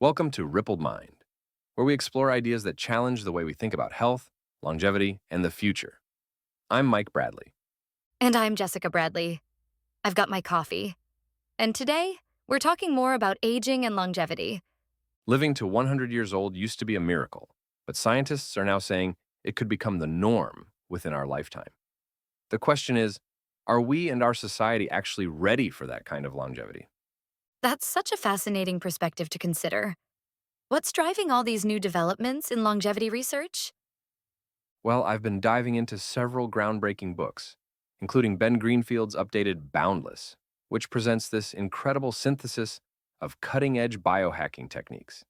Welcome to RippledMind, where we explore ideas that challenge the way we think about health, longevity, and the future. I'm Mike Bradley. And I'm Jessica Bradley. I've got my coffee. And today, we're talking more about aging and longevity. Living to 100 years old used to be a miracle, but scientists are now saying it could become the norm within our lifetime. The question is, are we and our society actually ready for that kind of longevity? That's such a fascinating perspective to consider. What's driving all these new developments in longevity research? Well, I've been diving into several groundbreaking books, including Ben Greenfield's updated Boundless, which presents this incredible synthesis of cutting-edge biohacking techniques.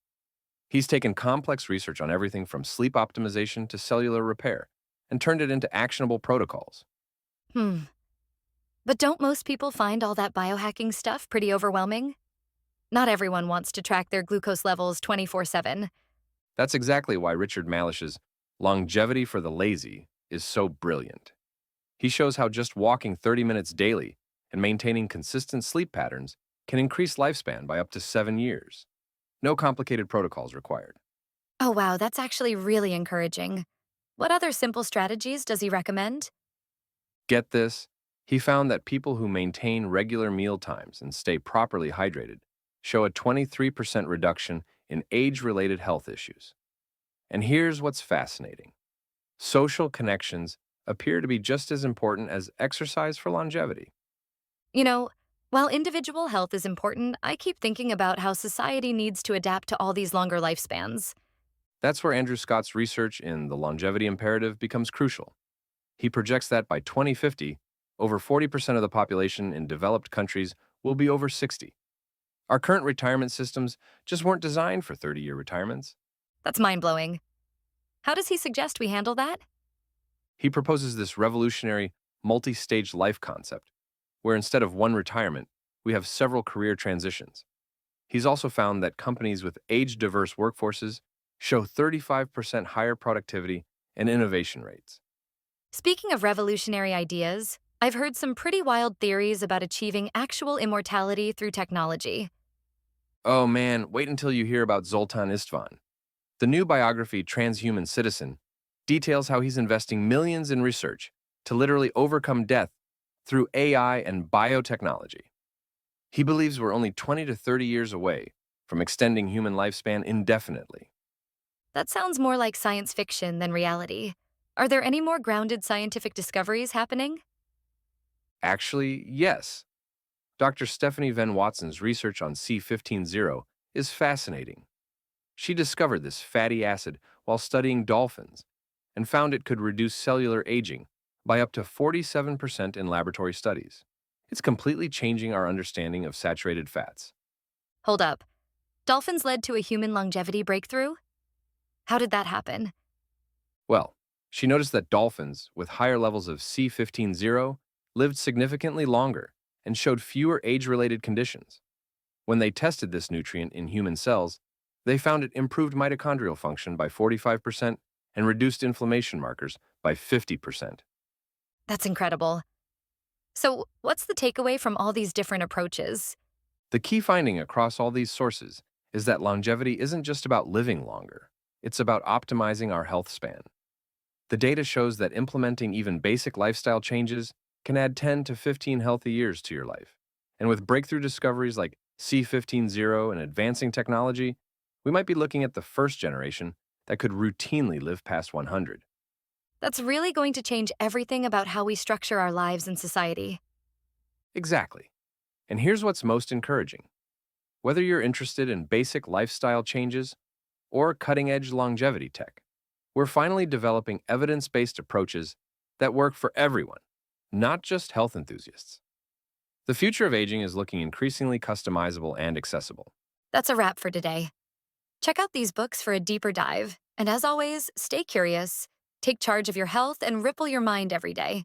He's taken complex research on everything from sleep optimization to cellular repair and turned it into actionable protocols. Hmm. But don't most people find all that biohacking stuff pretty overwhelming? Not everyone wants to track their glucose levels 24/7. That's exactly why Richard Malish's Longevity for the Lazy is so brilliant. He shows how just walking 30 minutes daily and maintaining consistent sleep patterns can increase lifespan by up to 7 years. No complicated protocols required. Oh, wow, that's actually really encouraging. What other simple strategies does he recommend? Get this, he found that people who maintain regular meal times and stay properly hydrated show a 23% reduction in age-related health issues. And here's what's fascinating. Social connections appear to be just as important as exercise for longevity. You know, while individual health is important, I keep thinking about how society needs to adapt to all these longer lifespans. That's where Andrew Scott's research in the longevity imperative becomes crucial. He projects that by 2050, over 40% of the population in developed countries will be over 60. Our current retirement systems just weren't designed for 30-year retirements. That's mind-blowing. How does he suggest we handle that? He proposes this revolutionary multi-stage life concept, where instead of one retirement, we have several career transitions. He's also found that companies with age-diverse workforces show 35% higher productivity and innovation rates. Speaking of revolutionary ideas, I've heard some pretty wild theories about achieving actual immortality through technology. Oh man, wait until you hear about Zoltan Istvan. The new biography, Transhuman Citizen, details how he's investing millions in research to literally overcome death through AI and biotechnology. He believes we're only 20 to 30 years away from extending human lifespan indefinitely. That sounds more like science fiction than reality. Are there any more grounded scientific discoveries happening? Actually, yes. Dr. Stephanie Venn Watson's research on C15-0 is fascinating. She discovered this fatty acid while studying dolphins and found it could reduce cellular aging by up to 47% in laboratory studies. It's completely changing our understanding of saturated fats. Hold up. Dolphins led to a human longevity breakthrough? How did that happen? Well, she noticed that dolphins with higher levels of C15-0 lived significantly longer and showed fewer age-related conditions. When they tested this nutrient in human cells, they found it improved mitochondrial function by 45% and reduced inflammation markers by 50%. That's incredible. So, what's the takeaway from all these different approaches? The key finding across all these sources is that longevity isn't just about living longer, it's about optimizing our health span. The data shows that implementing even basic lifestyle changes can add 10 to 15 healthy years to your life. And with breakthrough discoveries like C15-0 and advancing technology, we might be looking at the first generation that could routinely live past 100. That's really going to change everything about how we structure our lives in society. Exactly. And here's what's most encouraging. Whether you're interested in basic lifestyle changes or cutting-edge longevity tech, we're finally developing evidence-based approaches that work for everyone, not just health enthusiasts. The future of aging is looking increasingly customizable and accessible. That's a wrap for today. Check out these books for a deeper dive. And as always, stay curious, take charge of your health, and ripple your mind every day.